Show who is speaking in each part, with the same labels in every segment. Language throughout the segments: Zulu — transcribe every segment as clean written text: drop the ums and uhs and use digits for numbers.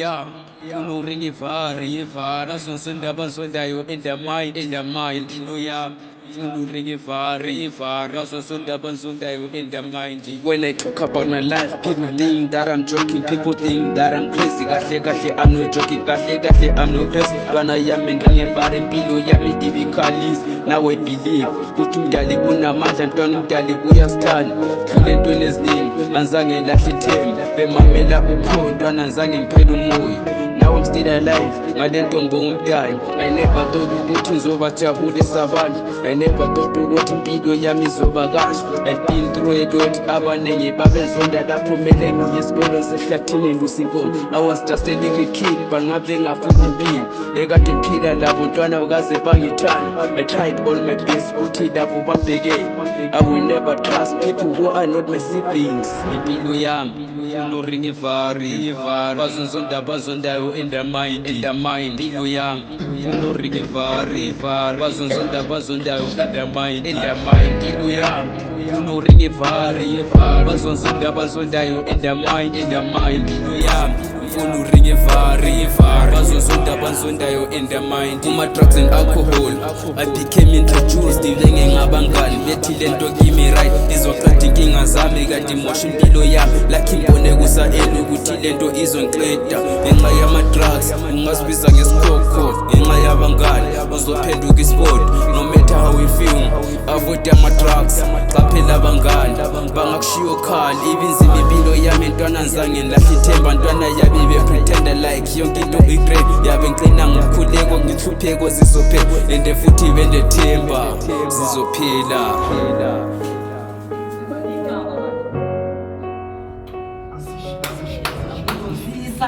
Speaker 1: yeah. No ring if I, that's no send up and so that you in the mind, no, yeah. No ring if I, that's no send up and so that you in the mind. When I talk about my life, people think that I'm joking, people think that I'm crazy. I'm not joking, I'm not crazy. When I am in the bar and below, yami difficulties. Now I believe, put you dali kuna manja, don't dali buya stand. Kule ntwele ziningi, anzange lahlithemba. Bemamela ukhondo, anzange ngiphele umoya. Now I'm still alive, ngale ntombi ungumntana. I never thought ukuthi ngizobajabulisa abantu. I never thought ukuthi impilo yami izoba kanje. I've been through a lot, abaningi babezonda lapho mele ngiye esikolweni sehlathini lusibona. I was just a little kid, but ngabe ngafuna impilo ekade ngiphila labo ntwana bakaze bangithanda. I tried all my best ukuthi labo babheke. I will never trust people who are not my siblings. Impilo yami no ring ivari bazonzonda bazondayo in the mind impilo yami no ring ivari bazonzonda bazondayo in the mind impilo yami no ring ivari bazonzonda bazondayo in the mind impilo yami no ring ivari bazonzonda bazondayo in the mind. Kuma drugs and alcohol I became introduced ilenge ngabangani bethi lento kimi right izoqeda inkinga zami kanti mosha impilo yami like imbone kusaeli ukuthi lento izongiqeda ngenxa yama-drugs ungasibiza ngesikhokho ngenxa yabangani uzophenduka isport no matter how we feel avoid ama-drugs qaphela abangani bangakushiyo khali ibinzima impilo yami ntwana nzange ngilahle ithemba ntwana yabe bepretenda like yonke into igreat yabe ngiqina ngokukhuleko ngihlupheko zizophela ende futhi bendethemba zizophila.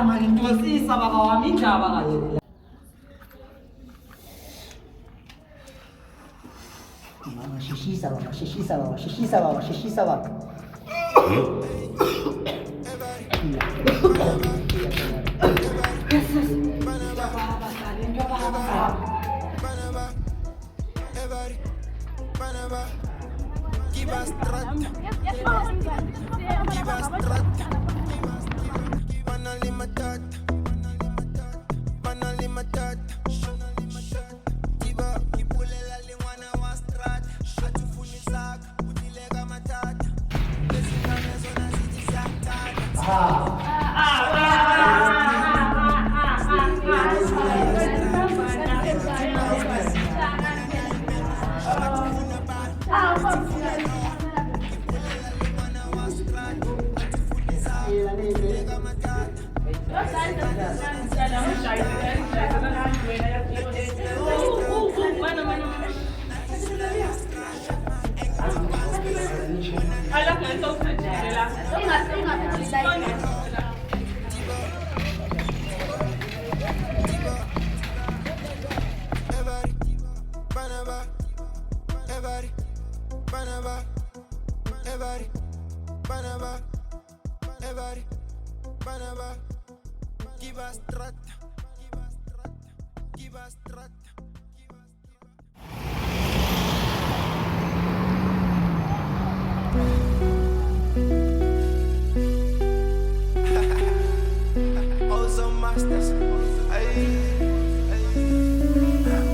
Speaker 2: Ngizosisa baba wami indaba kanje. Mama shishisa baba.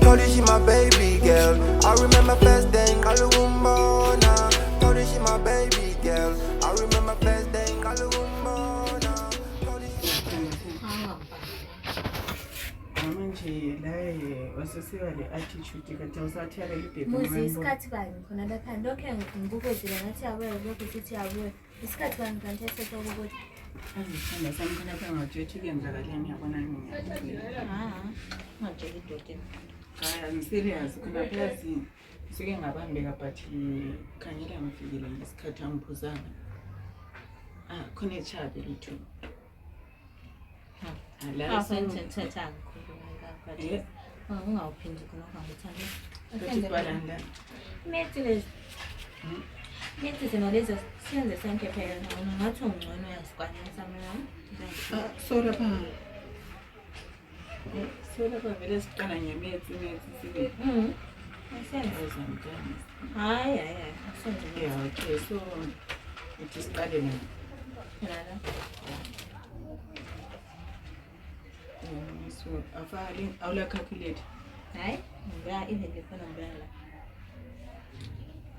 Speaker 3: Told you she my baby girl. I remember first day in Kalumbona. Told you she my baby girl. I remember first day in Kalumbona.
Speaker 4: Manje la wasisiwa le attitude kanti awusathela ibhebhe
Speaker 5: muzi isikhathi bani khona lapha lokho ngibukezile ngathi yabuye lokho sithi yabuye isikhathi bani kanti esethe ukuthi
Speaker 4: azithanda sami khona lapha ngajethi kuyenzakaleni yabona
Speaker 5: ngajela idote
Speaker 4: I'm serious khona phakathi sike ngabambeka but khanyela ngifikile ngesikhathi angiphuzanga khona echabe lithu ala
Speaker 5: sentetha ngikho ungawuphindi khona ungangithandi
Speaker 4: balanda
Speaker 5: Nethi zona lezo siyenze sonke phela noma ngathi ungcono yasikwanisa mina.
Speaker 4: So lapha vele siqala ngemethi sibe.
Speaker 5: Asenze
Speaker 4: zonke.
Speaker 5: Hayi asenze.
Speaker 4: Yeah, okay. So it is starting.
Speaker 5: Nala.
Speaker 4: So afale awula calculate.
Speaker 5: Hayi, ngiya even ngifuna ngibala.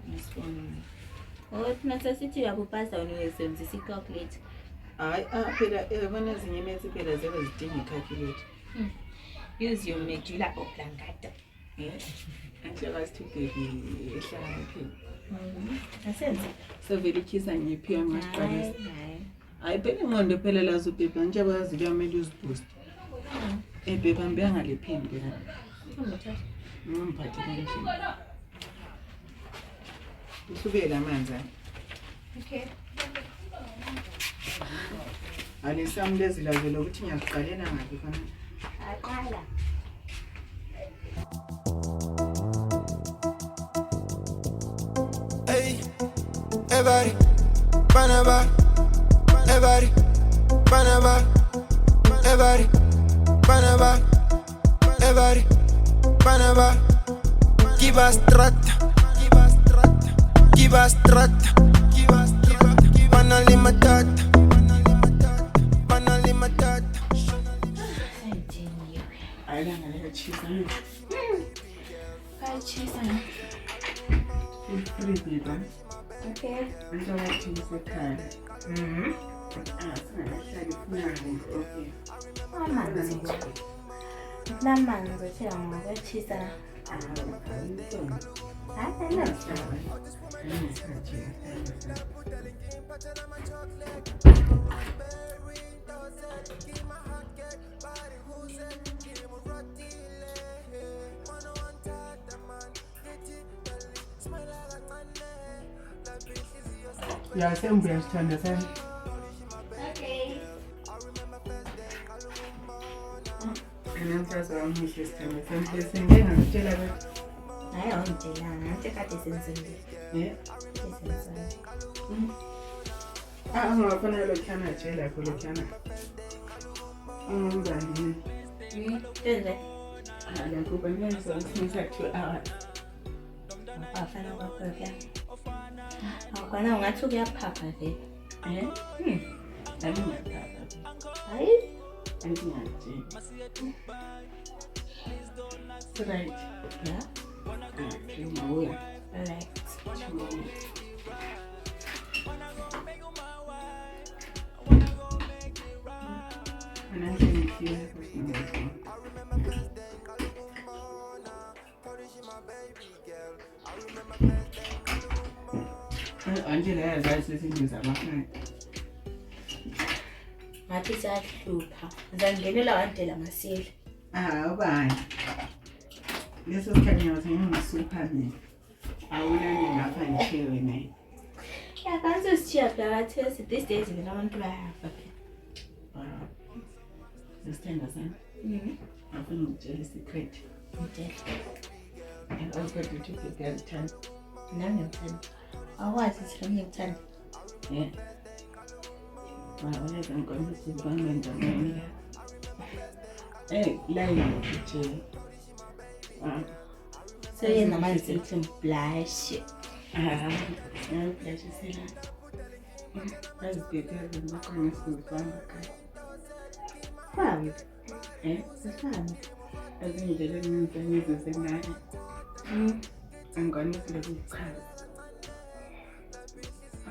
Speaker 4: Nisibone.
Speaker 5: Thina sesithi uyabupasa wena uyasebenzisa i-calculator.
Speaker 4: Hayi phela yabona ezinye imethi phela zibe zidinga i-calculator.
Speaker 5: Use your medulla oblongata.
Speaker 4: Anhle kasithubheki ehlala ngaphi.
Speaker 5: Asenze.
Speaker 4: Sevele ikhisa ngiphi angaqalisa.
Speaker 5: Hayi.
Speaker 4: Hayi phela ingqondo phela lazo ubhebha nje bayazi kuyamele uziboost. Ebhebha mbe ngalephindi la. Ngemphathi kanje. Usubela amanzi.
Speaker 5: Okay.
Speaker 4: Alisam lezi lazo lokuthi ngiyakuqalela ngapi khona.
Speaker 5: Aqala.
Speaker 3: Hey, everybody, Panama, everybody, Panama, everybody, Panama, everybody, Panama. Give us strata, give us strata, give us strata, give us strata, banali matata, banali matata.
Speaker 4: Ayilanga liyachisa.
Speaker 5: Kayachisa.
Speaker 4: Free people.
Speaker 5: Okay.
Speaker 4: Nje wathisa ekhaya. Singahlali funani. Okay.
Speaker 5: Amanzi. Namanzi thina ngokwachisa. Hayi,
Speaker 4: Ya sembu yasithanda sana.
Speaker 5: Okay.
Speaker 4: Namhlaza wamuhle sithanda sana. Sengeke ngakutshela ukuthi
Speaker 5: Hayi, awungitshelanga. Ngathi kade senzile. Senzile.
Speaker 4: Ungafuna lokhana tshela kho lokhana. Ungenzani?
Speaker 5: Enze.
Speaker 4: La kuba ngenza ngisa 2 hours.
Speaker 5: Afana kwakho ke. Awukwana ungathi kuyaphapha vele.
Speaker 4: Angiyaphatha.
Speaker 5: Hayi.
Speaker 4: Angiyathi. Right.
Speaker 5: Yeah.
Speaker 4: Ngiyawuya.
Speaker 5: Alright.
Speaker 4: Angela yazazi izinto zamakhaya.
Speaker 5: Ngathi siyahlupha. Ngizangenela wadela masile.
Speaker 4: Ubani. Leso sikhathi ngathi ngisusupha mina. Awulani ngapha ngishiwe naye.
Speaker 5: Yeah, kanso sithiya phakathi these days mina abantu bayafa.
Speaker 4: Sithanda sana. Afuna ukutshela secret.
Speaker 5: Ngitshela.
Speaker 4: And also to take the girl time.
Speaker 5: Nami ngithanda. Awazi ukuthi ngikuthanda.
Speaker 4: Yeah. Waweza ngikhombisa ukubanga njani. Line ukutshela.
Speaker 5: So yena manje uthi blush.
Speaker 4: Blush sila. Azibhekele ngokukhanya sibamba kai.
Speaker 5: Fami.
Speaker 4: Sifana. Azindlela eziningi zenayo. Angikwanisi ukuchaza.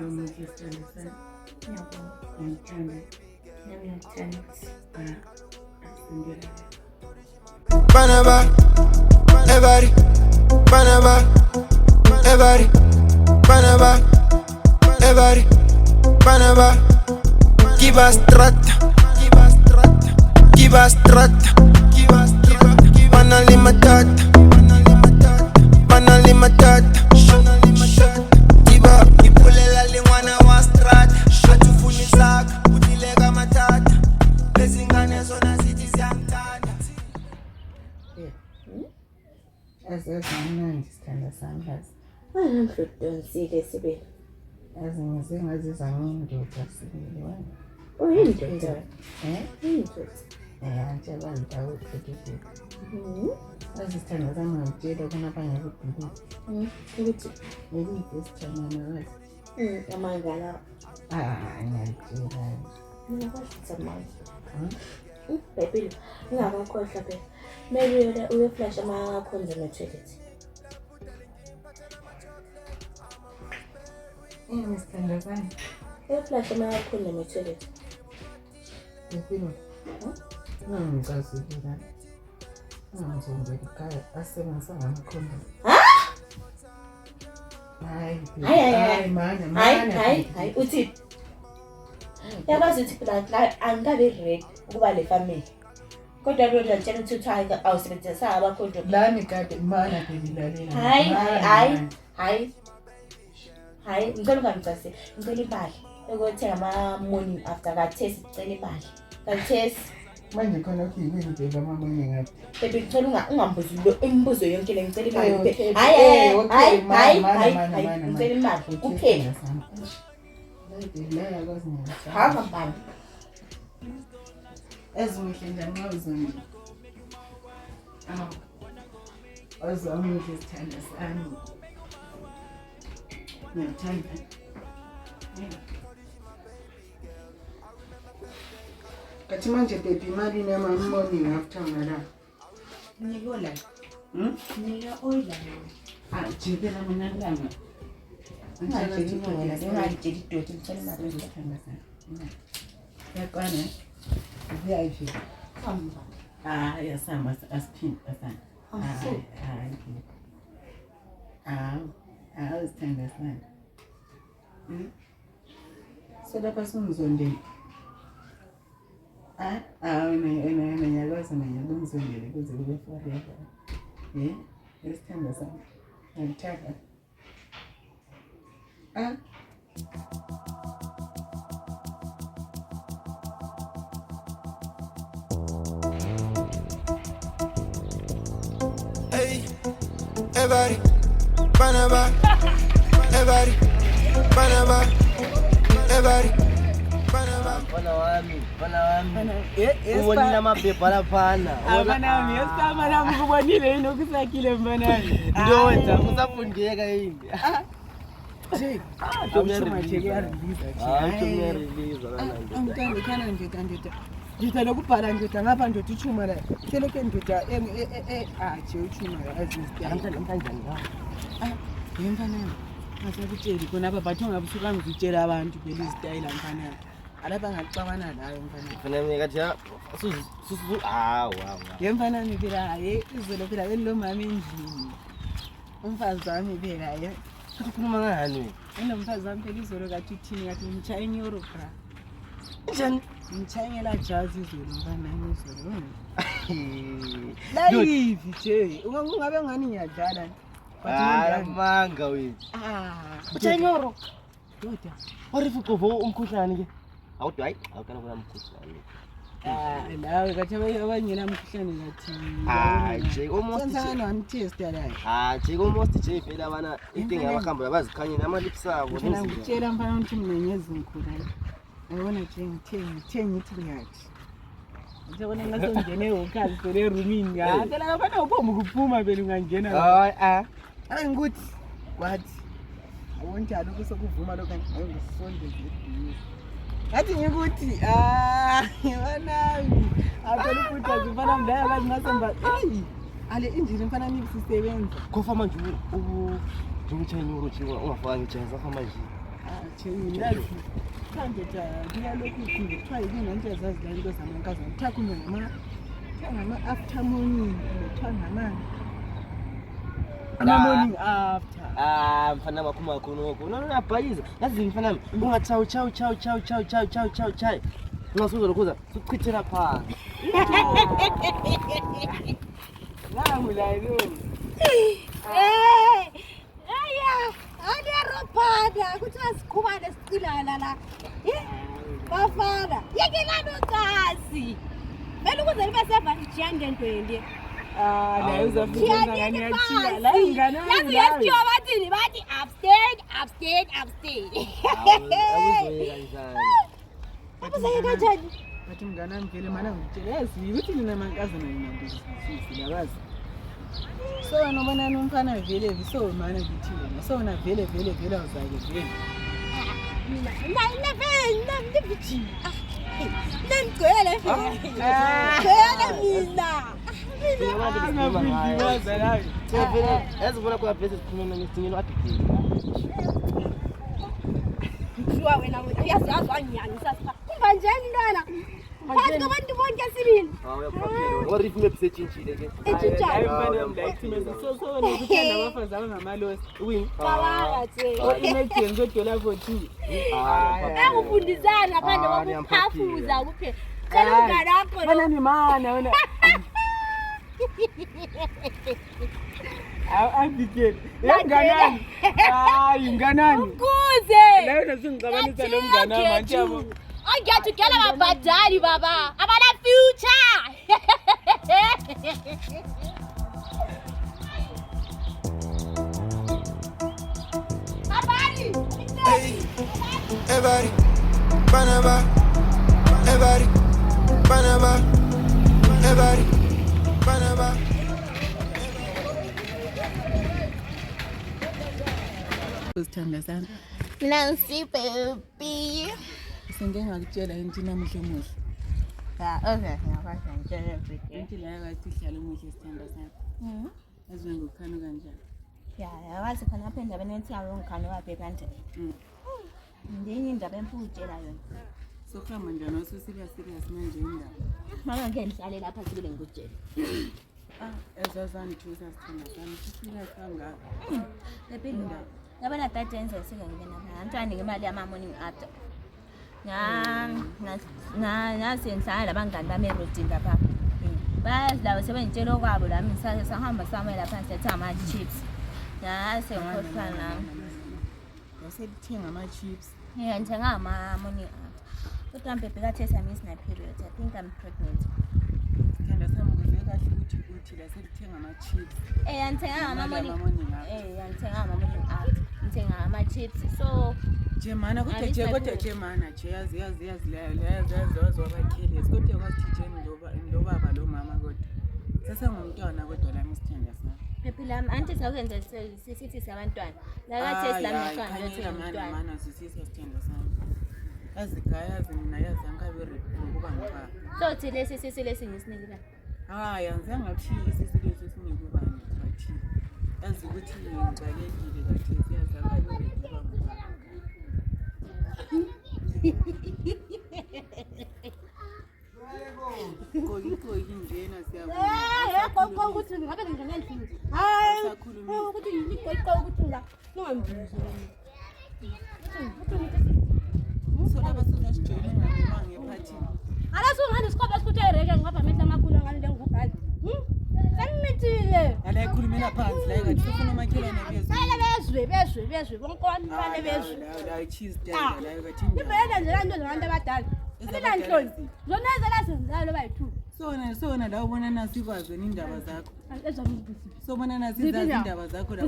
Speaker 4: Ngiyasithanda sana.
Speaker 5: Ngiyabonga.
Speaker 4: Ngithanda.
Speaker 5: Nami ngithanda.
Speaker 4: Asindela.
Speaker 3: Panama, everybody, Panama, everybody, Panama, everybody, Panama. Give us strata, give us strata, give us strata, give us strata, banali matata, banali matata. Kiba ipulela lingwana wa strata, atufuni saka, udilega matata. Lezingane zona zithi ziyamthanda.
Speaker 4: Azimnandi sithanda sami.
Speaker 5: Ngidonsile sibe.
Speaker 4: Ezinye zingazizwa ngiyindoda sibili wena.
Speaker 5: Uyindoda. Uyindoda.
Speaker 4: Nje bandawo phekile. Azithanda zami ngitshela khona bangekubhilisi.
Speaker 5: Ukuthi
Speaker 4: Ngiyisithanda nawe.
Speaker 5: amangala.
Speaker 4: Ngiyatshela.
Speaker 5: Mina kwasitha manje. Baby, ngingakakhohlwa phela. Mele uyeflash ama-condom e-toilet.
Speaker 4: Sithandazane.
Speaker 5: Uyeflash ama-condom e-toilet.
Speaker 4: Impilo. Ngicazile la. Ngizongena ekhaya asebenzisa ngamakhomba.
Speaker 5: Hayi uthi. Yabazi ukuthi phela angikabe ready ukuba le family. Kodwa lo ngiyatshela ukuthi awusebenzisa abakhondom.
Speaker 4: Lani kade mana belilalela.
Speaker 5: Hayi, ngicela ungangicasi. Ngicela imali. Ekuthenga ama-morning after ka-test ngicela imali. Ka-test
Speaker 4: manje khona ukuyini nje ngamamunye ngathi.
Speaker 5: Baby ngicela ungambuzi lo imibuzo yonke le ngicela imali. Hayi. Ngicela imali kuphela. Hamba mbamba.
Speaker 4: Ezimuhle njani ngawuzona. Awuzami sithanda sami. Ngiyithanda. Kathi manje baby imali morning after ngala.
Speaker 5: Ngiyola. Nika oyila.
Speaker 4: Jibela mina langa.
Speaker 5: Ngingajeli idoti ngicela imali
Speaker 4: Sithanda sami. Yakwana. VIP.
Speaker 5: Hamba.
Speaker 4: Yasamba asiphinda asana. Sithanda sami. So lapha singizondeni. Ngiyakwazi mina ngizondeni kuze kube forever. Sithanda sami. Ngiyithanda.
Speaker 3: Hey, everybody, Panama, everybody, Panama, everybody, Panama.
Speaker 6: Bana wami. Ubonile amaphepha laphana.
Speaker 4: Abanami yesama nami kubonile yini okusakile mbanami.
Speaker 6: Ndio wenza usafundeka yini?
Speaker 4: Angithandi khana ndoda. Ngitha lokubhala ndoda ngapha ndoda uchuma la. Selokhe ndoda nje uchuma la azizitya.
Speaker 6: Kanjani ngawo?
Speaker 4: Yemfanana. Ngasakutsheli khona apha bathu ngabusuka ngizitshela abantu vele izitayile mfanana. Alapha ngacabana nayo mfanana.
Speaker 6: Fanele ngathi susu wow.
Speaker 4: Yemfanana phela hayi izolo phela lo mama endlini. Umfazi wami phela hayi.
Speaker 6: Ukhuluma ngani?
Speaker 4: Unomfazi wami phela izolo kathi uthini kathi ngitshaya eNeurope.
Speaker 6: Njani?
Speaker 4: Ngitshayela jazi izolo mfanana izolo. Live nje. Ungabe ngani ngiyadlala.
Speaker 6: Manga wethu. Uthanyoro.
Speaker 4: Doda.
Speaker 6: Warifu kovo umkhuhlane ke. Awuthi hayi, awukana kuna umkhuhlane.
Speaker 4: Lawe kathi abangena umkhuhlane kathi.
Speaker 6: Nje almost
Speaker 4: Senzana wamtest la.
Speaker 6: Nje almost nje phela abana idinga abakhamba abazikhanyeni ama lips abo
Speaker 4: Mina ngitshela mfana ukuthi mina ngezinkhula. Ayibona nje ngithe ngithi ngathi. Ngibona ngasongene ehokazi sele roomini ngathi. Phela ngabana ubomba ukuphuma phela ungangena.
Speaker 6: Hayi
Speaker 4: Angikuthi kwathi awonjalo kusokuvuma lokho ngisondeze eduze. Ngathi ngikuthi yabonami aphela ukuthi azifana mndaya bazi masemba ale injini mfana nisisebenza
Speaker 6: khofa manje uthanyoro nje ungafaka ngijaza khama nje.
Speaker 4: Ngathi kanti kuyalokhu kuthiwa yini nje azazi la into zamankaza ngithakhunye ngama after morning ngithwa morning after.
Speaker 6: Mfana makhuma khonoko. Nabhayiza. Yazi mfana ungathawu chaw. Ungasuza lokhuza sichithela phansi.
Speaker 4: Nawu la lo.
Speaker 5: Aneropada kuthiwa sikhumane sicilana la. Bafana. Yeke lano kasi. Vele ukuze libe seva 220.
Speaker 4: La uzafika ngani yathi la ingane
Speaker 5: yazi yathiwa bathi abstain.
Speaker 6: Awuzoyeka njani?
Speaker 5: Abuzayeka kanjani?
Speaker 4: bathi mngane wami vele mana ngitshela yazi ukuthi nina mankazana nina ndisisi labazi. So nobona nomfana vele so mana ngithi wena so na vele awuzake vele.
Speaker 5: Mina ndivithi. Nengcwele ngcwele mina.
Speaker 6: Yazibona kwa bese sikhuluma ngesingeni waphikile.
Speaker 5: Kuthiwa wena uyazi anyani sasa. Kumba njani ntwana? Phakathi kwabantu bonke sibili.
Speaker 6: Uyaphaphela. Ngorifu mepse tshintshile ke.
Speaker 5: Etshintshile.
Speaker 4: So nokuthanda abafazi abangamalosi. Wini.
Speaker 5: Bawanga nje.
Speaker 4: Imagine kodwa for 2.
Speaker 5: Akufundisana ngaphandle kokuphafuza kuphela. Cela umngane wakho lo.
Speaker 4: Bana ni mana wena. Abikele. Nganani? Hayi nganani?
Speaker 5: Kuze.
Speaker 4: Leyo nasingicabanisa lo mngane manje yabo.
Speaker 5: Angiyatugela abadali baba. Abana future. Abali.
Speaker 3: Everybody, Banaba, everybody, Banaba, everybody, Banaba.
Speaker 4: Usithanda sana.
Speaker 5: Nancy baby.
Speaker 4: Sengeke ngakutshela into namuhla muhle.
Speaker 5: Okay, ngiyakwazi ngitshela everything.
Speaker 4: Into la yathi ihlala muhle sithanda sana. Azwe ngokukhana kanjani.
Speaker 5: Yazi khona apha endabeni ethi awongikhani waphi kanti. Ndinye indaba emputshela yona.
Speaker 4: Sokuhamba njani wasusirious manje indaba.
Speaker 5: Mama ngeke ngihlale lapha sibile ngikutshela.
Speaker 4: Ezazangithusa sithanda sana. Sisirious kangaka.
Speaker 5: Lephinda. Yabona tata enze sike ngibe lapha. Ngithanda ngemali yama morning after. Nasenhlala labangani bami erodini lapha. Bayazilawo sebengitshela okwabo lami sahamba samwe lapha siletha ama chips. Ngikhohlwa nami.
Speaker 4: Wasethenga ama-chips.
Speaker 5: Ngithenga ama morning after. Kodwa mbebe kathesa I'm missing my period. I think I'm pregnant.
Speaker 4: Sithanda sami kuze kahle ukuthi la selithenga ama-chips.
Speaker 5: Ngithenga ama morning.
Speaker 4: Morning
Speaker 5: Ngithenga ama morning after. Ngithenga ama chips. So
Speaker 4: Jemana kodwa Jemana yazi wabakhele kodwa kwathijeni lo baba lo mama kodwa sasengumntwana kodwa lami sithanda sana
Speaker 5: phela anti sakwenza sithi sabantwana la kathi silamntwana
Speaker 4: lothi umntwana mana sisisa sithanda sana azigaya mina yazi angikabe ukuba ngipha
Speaker 5: so thi lesi lesi ngisinike bani
Speaker 4: hayi anzange ngathi isisi lesi sinike ubani bathi yazi ukuthi ngicakekile kathi siyazi angikabe ukuba ngipha Koyi njena siyabona.
Speaker 5: Gogo ukuthi ngabe ngingena endlini. Hayi. Ukuthi ngigoqo ukuthi la ungambizi.
Speaker 4: Sola basizasijela ngapha ngephathi.
Speaker 5: Alasu ngani isikhoba sikuthe ireke ngapha mehla amakhulu ngani lengubhali. Sanimithile.
Speaker 4: Ala ikhulumela phansi la ngathi ufuna umakhelwane bezwe.
Speaker 5: Bezwe bonke bane bezwe.
Speaker 4: La cheese tender la ngathi njani.
Speaker 5: Ibhela nje lanto zabantu abadala. Mina nhloni. Zona ezela senzayo bayithu.
Speaker 4: Sona la ubona nasikwazi indaba zakho.
Speaker 5: Ezamuzisi.
Speaker 4: Sobona nasizazi indaba zakho la.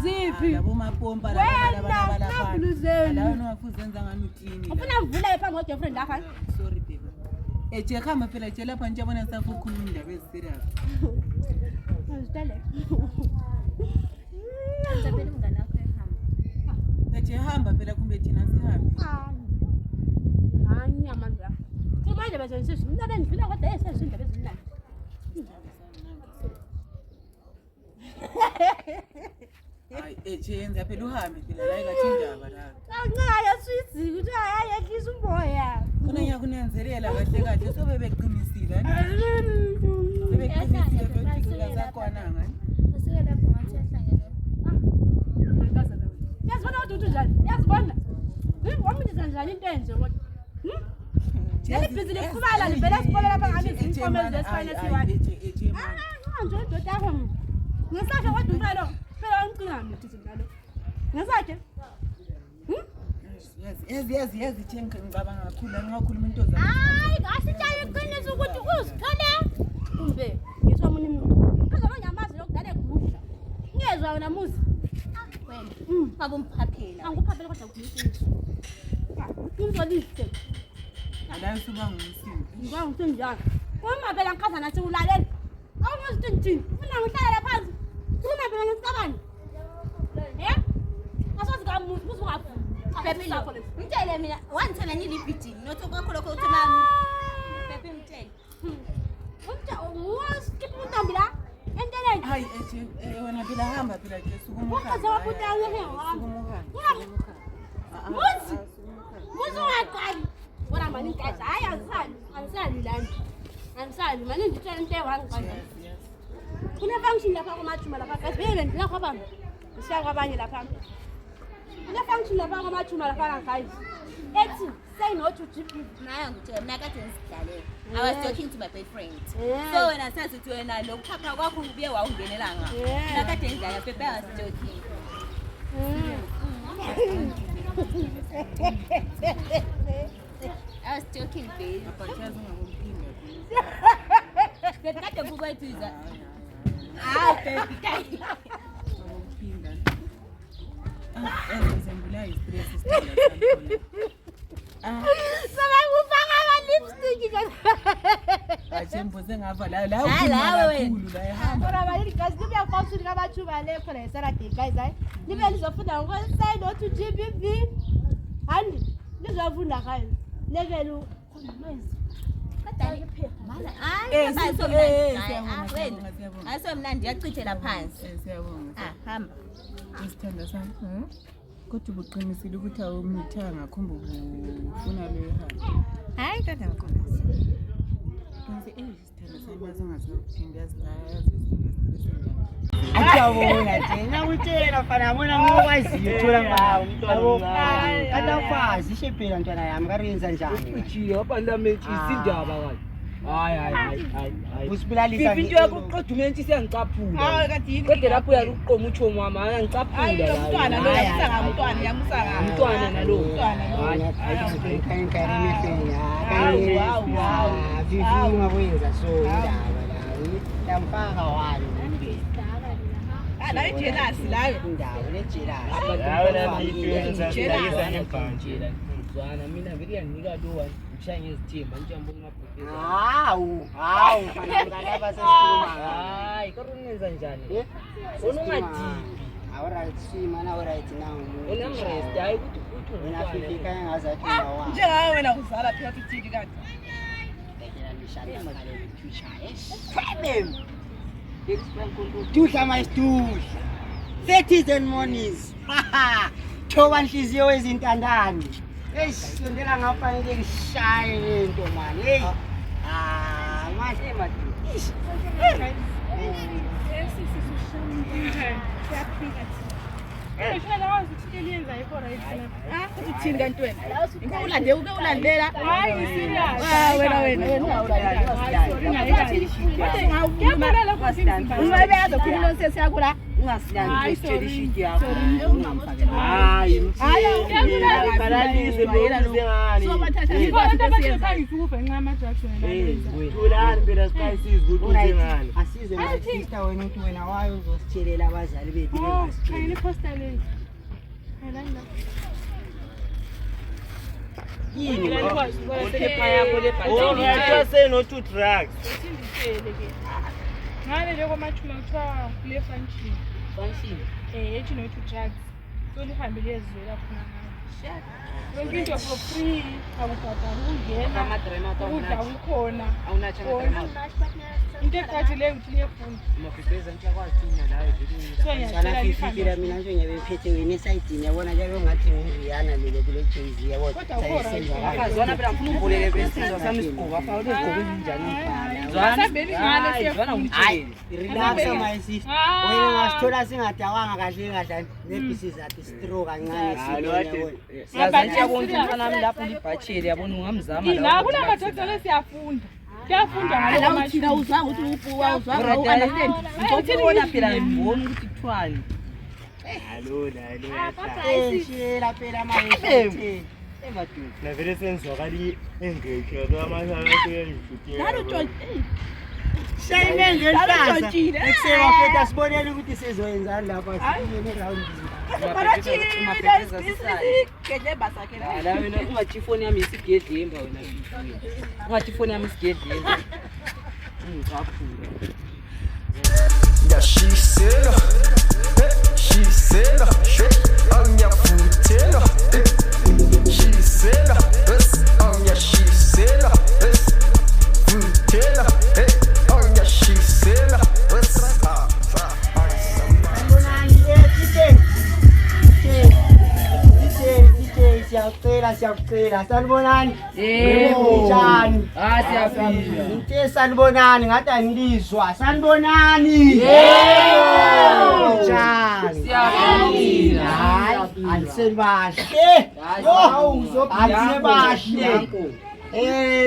Speaker 5: Ziphi?
Speaker 4: Labo mapompa la
Speaker 5: Wena,
Speaker 4: la unowafuza enza ngani uklini.
Speaker 5: Ufuna ngivula epha ngo girlfriend lapha.
Speaker 4: Sorry baby. Khamba phela tshela lapha nje abona safu ukukhuluma indaba eziserious.
Speaker 5: Uzitele. Ngizabela umngane wakho ehamba.
Speaker 4: Hamba phela kumbe thina sihambe.
Speaker 5: Hayi amandla. Kumanje bezensisi umntana endifuna kodwa yesenzwe indaba ezinani.
Speaker 4: Hayi yenza phela uhambe phela la ngathi indaba la.
Speaker 5: Angaya swizi ukuthi hayehlisa umoya.
Speaker 4: Khona ngiyakunanzelela kahle so bebeqinisile. Bebeqinisile beqhubeka zakwana ngani.
Speaker 5: Asike lapho ngathi yahlangene. Yazibona ukuthi njani? Yazibona. Wami njani into enje kodwa. Yalibhizi likhubala livela esikole lapha ngabe izinkomo zesifana siwani. Nje ndoda yakho. Ngisakhe kodwa umntwana phela uncinga mthi njalo. Ngisakhe.
Speaker 4: Yazi thenga ngicabanga kakhulu ngikhuluma into zakho.
Speaker 5: Hayi, ngasitshela iqiniso ukuthi uzithole. Kumbe ngisho mina umuntu. Azaba nyamazi lokudala egudla. Ngiyezwa wena muzi. Wena. Ngabe umphaphela. Angikuphaphela kodwa kuyiqiniso. Ngizolise.
Speaker 4: Ala usuba ngumsindi.
Speaker 5: Ngicela njalo. Uma phela ngikhaza nathi ulalela. Awungizithini? Ufuna ngihlala phansi. Uma phela ngisicabani. Asozi kamuzi uzungafuni. Phephi lapho lesi. Mtele mina wanthana ngilibhidini nothi kwakho lokho uthi mami. Pepe mtele. Skip untambi la. Enteleni.
Speaker 4: Hayi wena phela hamba phela nje sukumuka.
Speaker 5: Uqhaza waputanga hamba. Muzi. Muzi ungaqali. Wona mani inkaza hayi angisali lana. Angisali mani ngitshela into ewangiqala. Kune function lapha kumathuma lapha guys bebe ndila kwabani. Ngisiya kwabanye lapha. Kune function lapha kumathuma lapha guys. Ethi say no to GP.
Speaker 7: Naye ngithe mina kade ngisidlalela. I was talking to my best friend. So wena sathi uthi wena lokuphapha kwakho ubuye wawungenela nga. Mina kade ngidlala Pepe was joking. I was joking babe.
Speaker 4: Abachaza ngomphimbo.
Speaker 7: Pepe kade kukwethiza. Pepe kai.
Speaker 4: Ngomphimbo. Ezembula istress isithandwa.
Speaker 5: Sama ngufaka ama lipstick
Speaker 4: Ajemboze ngava la la
Speaker 7: lawe wena.
Speaker 4: la ehamba.
Speaker 5: Ora bali guys nibe yakwasini kabathuba le khona Saturday guys hayi nibe lizofunda ngo say no to GBV handi lizofunda guys level compromise kadali phepha
Speaker 7: Asomnandi yachithela phansi.
Speaker 4: Siyabonga.
Speaker 7: Hamba.
Speaker 4: Isithanda sami. Kodwa ubuqinisile ukuthi awumithanga khomba ufuna lo ehamba.
Speaker 7: Hayi kade ngikhona.
Speaker 4: Isithanda sami yazongazophinde yazilayazi
Speaker 2: Akuyabona nje ngakutshela mfana mina ngokwaziyo thola ngawo yabo kadafazi shephela ntwana yami karenza njani
Speaker 6: Uchiyo abandamente isindaba kahle. Hayi.
Speaker 2: usibulalisa
Speaker 6: Into yokuqodumente siyangicaphula. Kodwa lapho uyakuqoma utsho mama angicaphula la.
Speaker 4: umntwana lo yamusa umntwana yamusa nga.
Speaker 6: Umntwana nalo.
Speaker 2: Vivi ngakwenza so indaba la yamfaka wani
Speaker 4: La jealous la.
Speaker 2: indawo lejelasi
Speaker 6: Zwana mina vile yanika lo ngishaya ngezithimba njambo ngaphupheza.
Speaker 2: hawu mfana ngalaba sesikhuluma
Speaker 6: Hayi karunenza njani? Unungadibi.
Speaker 2: alright simana alright now
Speaker 6: Unamrest hayi ukuthi
Speaker 2: wena fifika engazathi ndawa
Speaker 4: Njengawe wena uzala phela uthini kanti.
Speaker 2: problem tuhla mayistuhla 30s and monies thoba nhliziyo ezintandane sondela ngapha ngeke ngishaye lento mani hey mahle madu
Speaker 4: Uthini kanti wena? Ngikulandela ukulandela. Hayi serious. Wena.
Speaker 5: Ungabe azokhuluma nonsense yakho la
Speaker 2: ungasilani ukutshela ishiti yakho ungamfakela hayi
Speaker 6: Balalize beyize ngani. Tulani phela sikayisiza ukuthi uze ngani.
Speaker 2: asize my sister wena uthi wena wayo uzositshelela abazali bethu bengasitsheli yini
Speaker 6: Uthepha yakho lebhathi. Say no to drugs.
Speaker 8: Ngale loko mathuma kuthiwa kule function.
Speaker 6: Function.
Speaker 8: Ethi no to drugs. Solihambe lezwela khona ngayo. Yonke into for free, akubhadala ukungena. Ukudla kukhona. Into eqhathi leyo ukuthi liyefunda.
Speaker 6: Mafibeza nhlakwazi thina la evikini.
Speaker 2: sana fifitira mina nje ngiyabephethe wena esayidini yabona nje ngathi ngiviyana lele kule Jay-Z yabona
Speaker 6: Akazwana phela ngifuna ungivulele besizwa sami sigqoka apha ulegqoka elinjani ngiphala.
Speaker 8: Asambeni ngale
Speaker 6: Zwana
Speaker 8: siyafunda.
Speaker 2: relax my sister wena ngasithola singadawanga kahle nebhisi zathi stroke kancane siyabona
Speaker 6: Siyazathi konke mfana wami lapho libhacheli yabona ungamzama
Speaker 8: La kula madoda siyafunda. Siyafunda ngalo
Speaker 5: la uthina uzwa ukuthi ubuwa uzwa
Speaker 6: understand. Ngizobona phela ngibona ukuthi kuthwani.
Speaker 2: shela phela my sister
Speaker 9: Navele senzwakali engekho kwamasana kuyangifutela.
Speaker 2: shayine ngenhlasa ekuseka fethu sibonele ukuthi sizoyenzani lapha siyene round
Speaker 6: La wena ungathi ifoni yami isigedlemba wena. Ungathi ifoni yami isigedlemba. Ngicaphula.
Speaker 3: Yeah, she said, she said, she, I'm your food, she
Speaker 2: siyakucela sanibonani.
Speaker 6: Yebo.
Speaker 2: Njani?
Speaker 6: Siyaphila.
Speaker 2: Inte sanibonani ngathi angilizwa. Sanibonani.
Speaker 6: Yebo.
Speaker 2: Njani?
Speaker 6: Siyaphila.
Speaker 2: Hayi, anisebahle. Hawu uzobahle.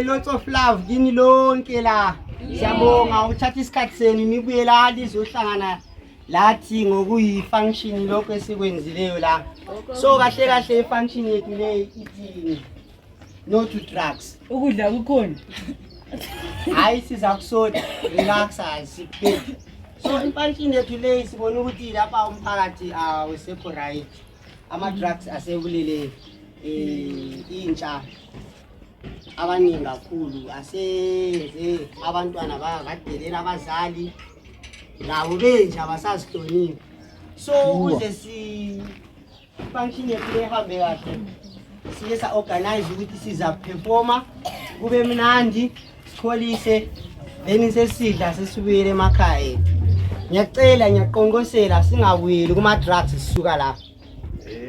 Speaker 2: Lots of love kini lonke la. Siyabonga uthatha isikhathi senu nibuye la lizohlangana lathi ngokuyi function lokho esikwenzileyo la. So kahle kahle ifunction yethu le ithi no to drugs.
Speaker 6: Ukudla kukhona.
Speaker 2: Hayi siza kusoda relax asiphephe. So ifunction yethu le sibona ukuthi lapha umphakathi wesekho right. Ama drugs asebulele intsha abaningi kakhulu asenze abantwana bakadelela abazali labo benje abasazihloniphi. So ukuze si function yethu ihambe kahle siye sa organize ukuthi siza performa kube mnandi sikholise then sesidla sesibuyele emakhaya. Ngiyacela ngiyaqonqosela singabuyeli kuma drugs sisuka lapha.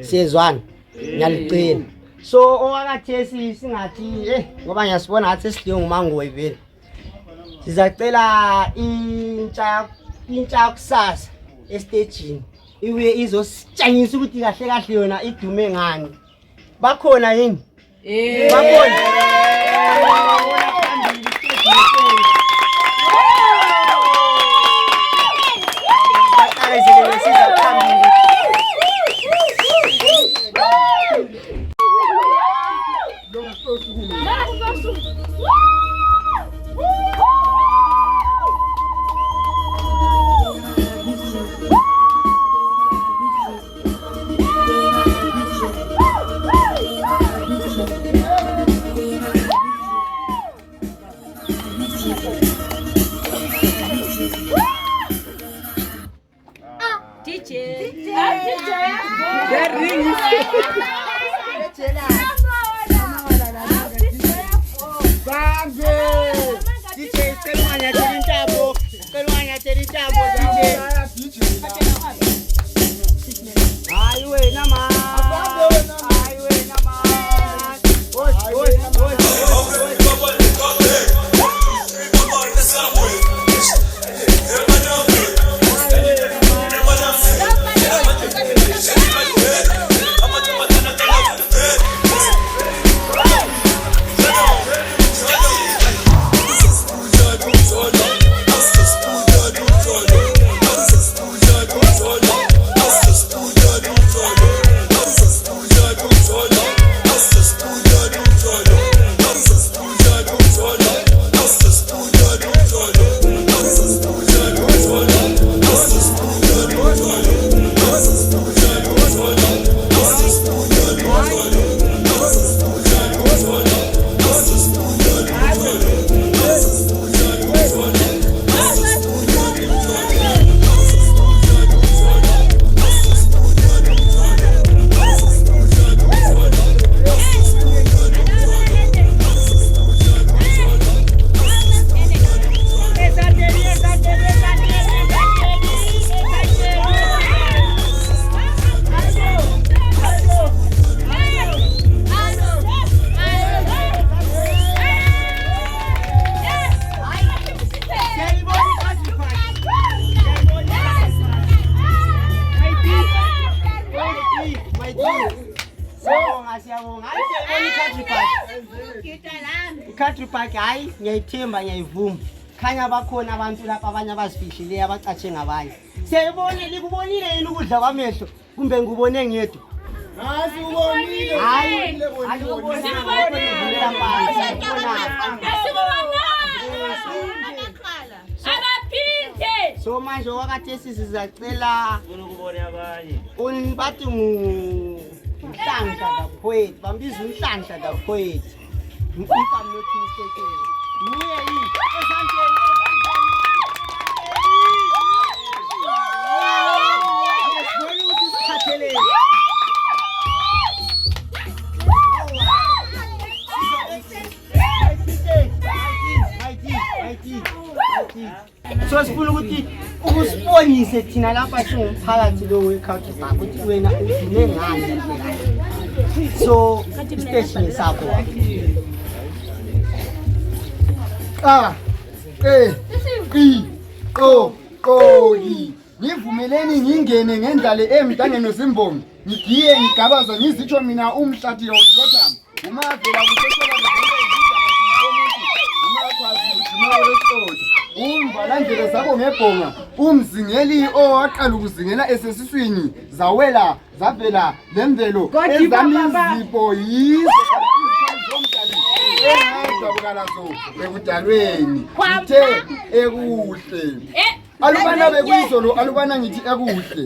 Speaker 2: Siyezwana ngiyalicela. So owakathesi singathi ngoba ngiyasibona ngathi sesihle ngumango wevele. Sizacela intsha kusasa estagini ibuye izositshengisa ukuthi kahle kahle yona idume ngani. Bakhona yini? Bakhona. Country park hayi ngiyayithemba ngiyayivuma. Khanya bakhona abantu lapha abanye abazifihlileyo abacatshe ngabanye. Siyayibona likubonile yini ukudla kwamehlo kumbe ngubone ngedwa? Nasi ubonile. Hayi akubona. So manje wakati sizacela
Speaker 9: ukubona abanye.
Speaker 2: Bathi uNhlanhla the poet, bambiza uNhlanhla the poet. If I'm not mistaken. Nguye yini? Esandleni. Asibona ukuthi sikhathelele. So sifuna ukuthi ukusibonise thina lapha singumphakathi lo weCountry Park ukuthi wena udume ngani. So isiteshi sakho. Qoli. Nivumeleni ngingene ngendlale emntane nozimbongi. Ngigiye ngigabaza ngizitsho mina umhlathi yothamba. Umavela kusesola umvalandlela zabo ngebhonga umzingeli owaqala ukuzingela esesiswini zawela zavela lemvelo ezamizipho yizo zomdali engazabukalazo ekudalweni ithe ekuhle alubana bekuyizolo alubana ngithi ekuhle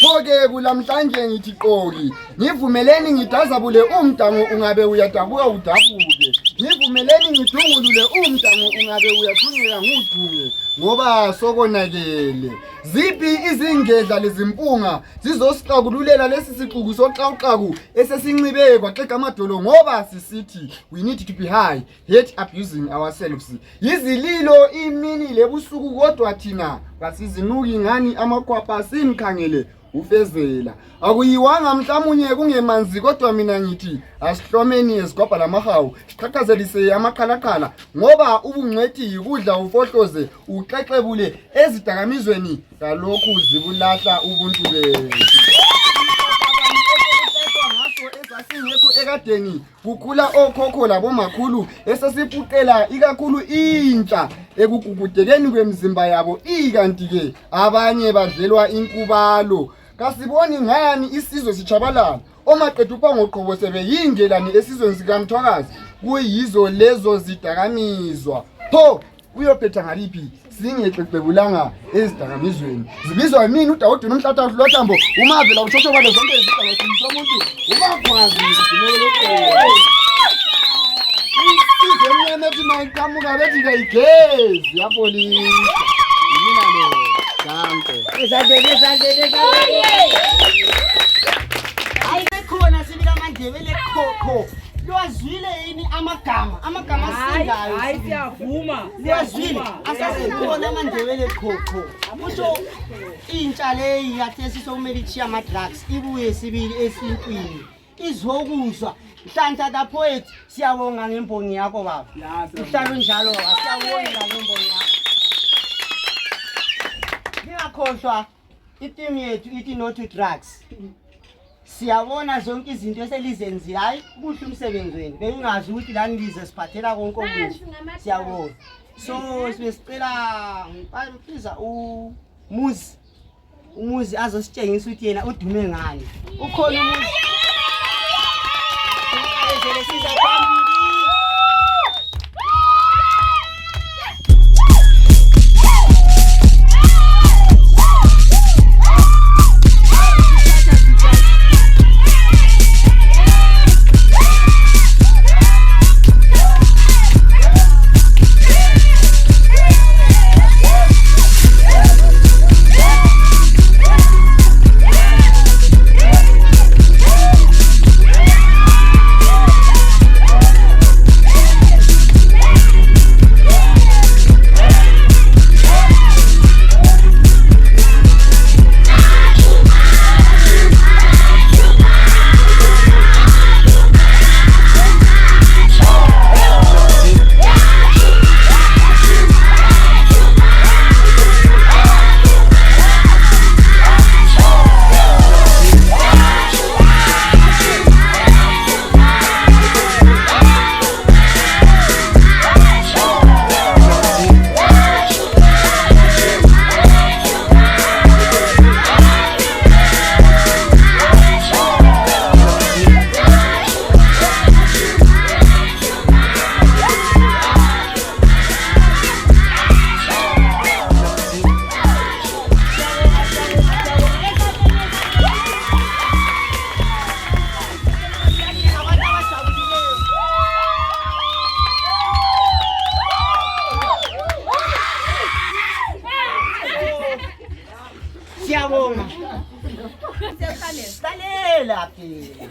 Speaker 2: Phoke kulamhlanje ngithi Qoli ngivumeleni ngidazabule umdango ungabe uyadabuka udabuke ngivumeleni ngidungulule umdango ungabe uyathungeka ngudunge ngoba sokonakele ziphi izingedla lezimpunga zizosiqakululela lesi sixuku soxawuxaku esesincibe kwaxega amadolo ngoba sisithi we need to be high yet abusing ourselves yizililo imini lebusuku kodwa thina kasizinuki ngani amakhwapha simkhangele ufezela akuyiwanga mhlamunye kungemanzi kodwa mina ngithi asihlomeni esigwabha lamahawu siqhaqhazelise amaqhalaqhala ngoba ubungcwethi yikudla ufohloze uxexebule ezidakamizweni kalokhu zibulahla ubuntu bethu esasingekho ekadeni kukhula okhokho labomakhulu esesipuqela ikakhulu intsha ekugugudekeni kwemizimba yabo ikanti-ke abanye badlelwa inkubalo kasiboni ngani isizwe sichabalala omaqeda uphangoqobo sebeyingelani esizweni sikamthwakazi kuyizo lezo zidakamizwa pho uyophetha ngaliphi singexexebulanga ezidakamizweni zibizwa yimini uDawudi nomhlatha uLothambo umavela uthothoba zonke izidakamiswa somuntu ubakwazi isizwe ethi mayikamuka bethi kayigezi yapolisa yimina lo danke ezandele hayi khona sibika mandebele khokho lwazwile yini amagama asingayo
Speaker 6: hayi siyavuma
Speaker 2: lwazwile asasibona amandebele khokho kusho intsha leyi yathesi sokumele ichiya ama-drugs ibuye sibili esintwini izokuzwa Nhlanhla the poet siyabonga ngembongi yakho baba uhlalo njalo asiyabonga ngembongi yakho ngiyakhohlwa iteam yethu ithi no to drugs siyabona zonke izinto eselizenzile hayi kuhle umsebenzi wenu bengingazi ukuthi lani lize siphathela konke okuhle siyabona so sibesicela ngiphiza umuzi azositshengisa ukuthi yena udume ngani ukhona umuzi siza phambili siyabonga siyalela phela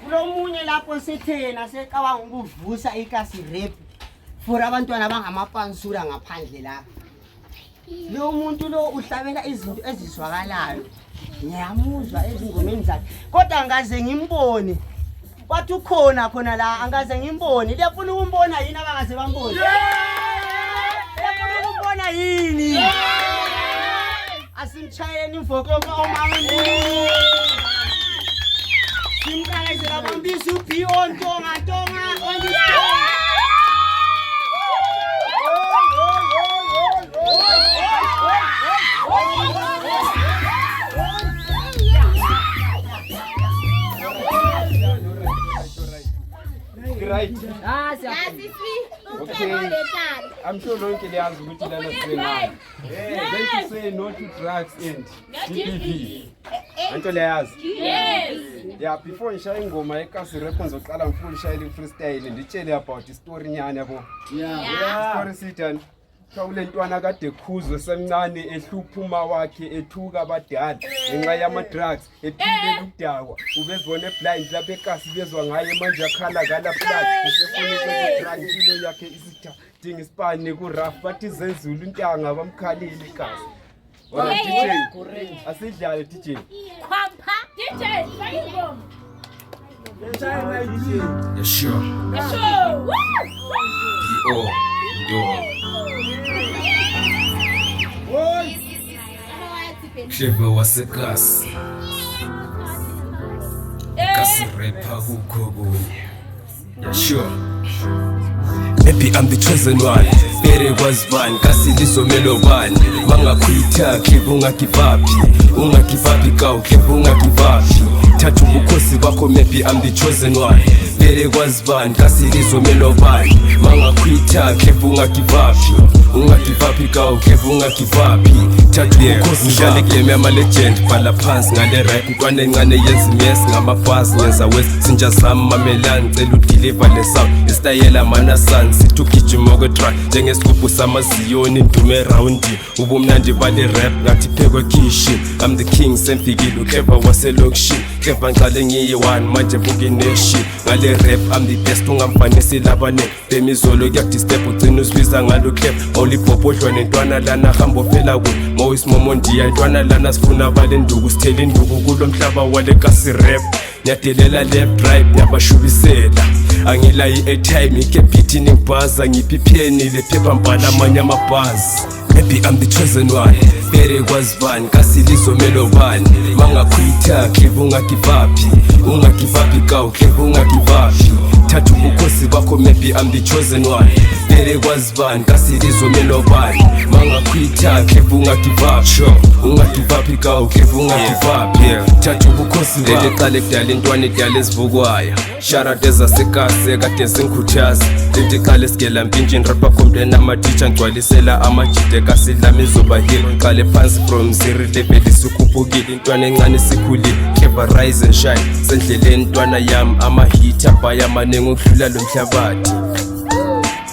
Speaker 2: kulomunye lapho sithena secabanga ukuvusa ikasi rap for abantwana abangamapansura ngaphandle la lo muntu lo uhlabela izinto ezizwakalayo ngiyamuzwa ezingomeni zakhe kodwa ngaze ngimbone Bathi khona la angaze ngimbone. Liyafuna ukumbona yini abangaze bambone? Liyafuna ukumbona yini? Asimchayeni imvokoko omama. Simqakazela bambisi uBO Ntonga on the
Speaker 1: Right.
Speaker 7: Okay.
Speaker 1: I'm sure Lonke has written down a plan. Then to say no to drugs and GBV. Until
Speaker 7: Yes.
Speaker 1: Yeah, before sharing Goma, I can reference of Kalam full shining freestyle and the tell about the story Nyanabo. Yeah. Story Sitan. Kawule ntwana kade khuzo semncane ehluphuma wakhe ethuka abadala ngenxa yama drugs ephile ukudakwa ubezibone blind lapha ekasi bezwa ngaye manje akhala gala blood usefuna ukudrug impilo yakhe isitha dinga isipani ku rough bathi zenzulu intanga bamkhalile ikasi wala DJ asidlale DJ
Speaker 5: Kwampa DJ bayingoma.
Speaker 10: Yeah, sure. Clever wasekasi kasi repa kukobu. Yeah, sure. Maybe I'm the chosen one. Bere was one, kasi lisomelo one. Manga kuita, kibunga kivapi. Unga kivapi kau, kibunga kivapi. Tatu bukosi wako, maybe I'm the chosen one. Bere was one, kasi lisomelo one. Manga kuita, kibunga kivapi. Unga kivapi kau, kibunga kivapi. Tatu bukosi njale game ama legend. Pala pants, ngale rap, nkwane ngane yenzi mes. Ngama fast, nyenza west. Sinja zama mamelan, telu deliver le sound. Istayela mana sans. Situkijima kwe-track njengesigubhu samaziyoni ndume roundi ubumnandi bale rap ngathi phekwe kishi I'm the king semfikile uKeva waselokishini Keva ngicale ngiyi-one manje buke neshi ngale rap I'm the best ungamfanisi labane demizolo kuyadisturb ugcina usibiza ngalo Keva olipop odlwa nentwana lana hamba ofela kude mawisimomo ndiya intwana lana sifuna bale nduku sithele induku kulo mhlaba wale kasi rap nyadelela left right nyabashubisela angila i-airtime ikepithini ngibhaza ngiphipheni le phepha mbhala amanye amabhazi maybe I'm the chosen one bere kwazibani kasilizomelo bani mangakhwitha kheva ungagivapi ungagivapi kawu kheva ungagivapi thatha ubukhosi bakho maybe I'm the chosen one bere kwazibani kasilizomelo bani mangakhwitha kheva ungagivapi ungagivapi kawu kheva ungagivapi thatha ubukhosi bakho leqale kudala intwana idala ezivukwayo sharat ezasekase kade zingikhuthaza lindiqale sigela mpintshini rapha komntwana amatitsha ngigcwalisela amajide kasidlami zoba hero ngiqale phansi from zero level sikhuphukile intwana encane sikhulile Keva rise and shine sendleleni intwana yami amahit abhaya amaningi ukudlula lo mhlabathi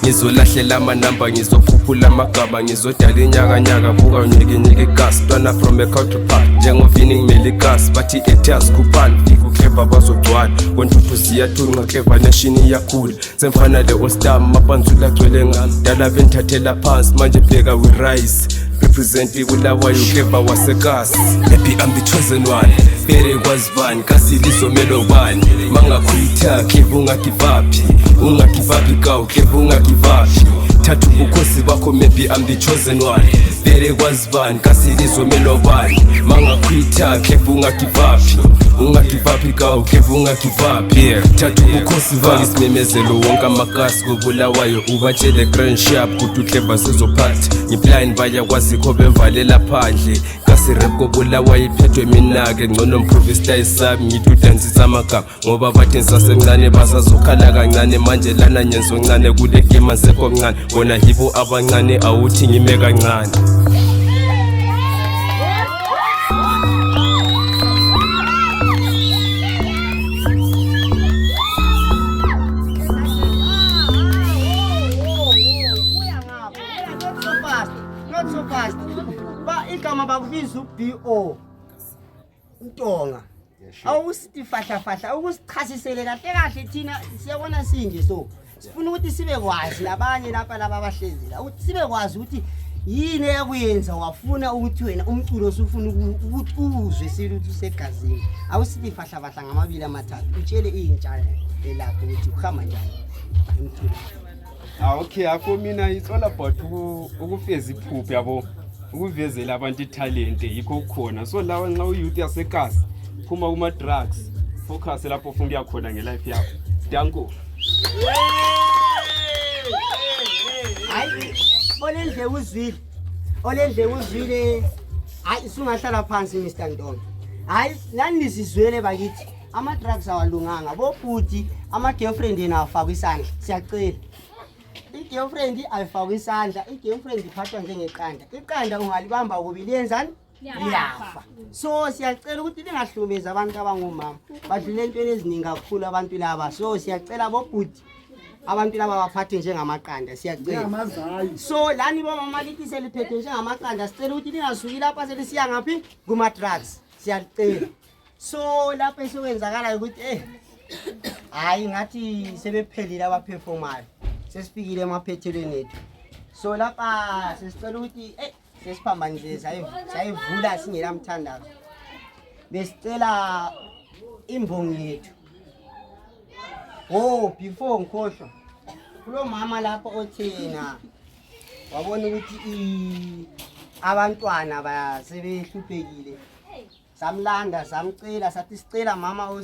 Speaker 10: ngizolahlela amanamba ngizokhuphula amagama ngizodala inyakanyaka buka unyekenyeke gas ntwana from a counterpart njengovini ngimele gas bathi actors kupani fika uKeva bazogcwala kwentuthu ziyathunqa Keva nation iyakhula semfana le all star mapanzula agcwele ngami dala benthathela phansi manje bheka we rise represent ibulawayo Keva wasekasi maybe I'm the chosen one bere kwazibani kasilizomelo bani mangakhwitha Keva ungagivapi ungagivapi kawu Keva ungagivapi thatha ubukhosi bakho maybe I'm the chosen one bere kwazibani kasilizomelo bani mangakhwitha Keva ungagivapi ungagivapi kawu Keva ungagivapi thatha ubukhosi bakho isimemezelo wonke amakasi kubulawayo ubatshele grand sharp kuthi uKeva sizophatha ngiblind bayakwazi kho bemvalela phandle kasi rap kobulawayo iphethwe mina-ke ngcono mprove istyle sami ngithi udansisa amagama ngoba bathi ngisasemncane basazokhala kancane manje lana nyenzo ncane kule game ansekho mncane bona yibo abancane awuthi ngime kancane
Speaker 2: Not so fast. Ba igama bakubiza uBO Ntonga. Awusifahla awusichasisele kahle thina siyabona sinje so. Sifuna ukuthi sibe kwazi labanye lapha laba abahlezile. Ukuthi sibe kwazi ukuthi yini eyakuyenza wafuna ukuthi wena umculo osufuna ukuthi uzwe siluthu segazini awusithi fahla ngamabili amathathu utshele intsha elapho ukuthi uhamba njani emculo.
Speaker 11: Okay, for mina it's all about ukufeza iphupho yabo, ukuvezela abantu italent yikho khona. So lawa nxa uyouth yasekhasi phuma kuma drugs, focus lapho ufuna ukuya khona ngelife yakho. Danko.
Speaker 2: Hayi olendle uzwile hayi sungahlala phansi Mr. Ntombi. Hayi nani nisizwele bakithi ama drugs awalunganga bobhuti ama girlfriend yena afaka isandla siyacela. I-girlfriend ayifaka isandla, i-girlfriend iphathwa njengeqanda. Iqanda ungalibamba ukubili yenzani? Liyafa. So siyacela ukuthi lingahlubezi abantu abangomama. Badlule entweni eziningi kakhulu abantu laba. So siyacela bobhuti abantu laba baphathe njengamaqanda siyacela. So lani bomama lithi seliphethe njengamaqanda sicela ukuthi lingasuki lapha selisiya ngaphi kuma drugs siyacela. So lapha esokwenzakala ukuthi hayi ngathi sebephelile abaperformayo. Sesifikile emaphethelweni ethu. So lapha sesicela ukuthi sesiphambanise sayivula singela mthandazo. Besicela imbongi yethu. Before ngikhohlwa kulo mama lapha othina wabona ukuthi abantwana basebehluphekile. Samlanda samcela sathi sicela mama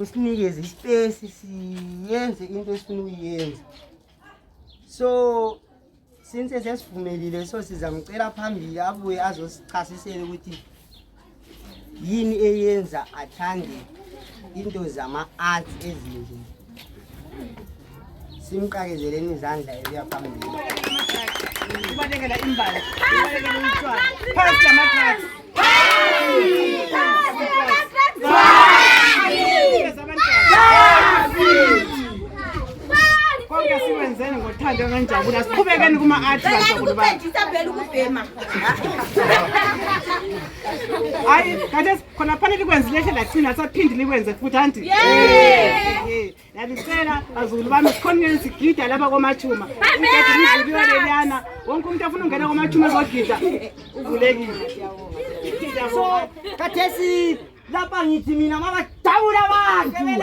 Speaker 2: usinikeze ispace siyenze into esifuna ukuyenza. So since sesivumelile so sizamcela phambili abuye azosichasisela ukuthi yini eyenza athande into zama arts ezinje. Simqakezeleni izandla eziya phambili.
Speaker 4: Kubalekela imbali, kubalekela umntwana. Phakathi lamakhathi. Konke sikwenzeni ngothando ngenjabula siqhubekeni kuma-art bazakulu bami. Hayi kade khona fanele kwenzile hle lathina saphindi likwenze futhi anti. Yalicela bazukulu bami sikhoneni sigida lapha komathuma. Ingadi ngivuliwe leliyana wonke umuntu afuna ungena komathuma ezogida uvulekile.
Speaker 2: So kathesi lapha ngithi mina mabadabula abantu.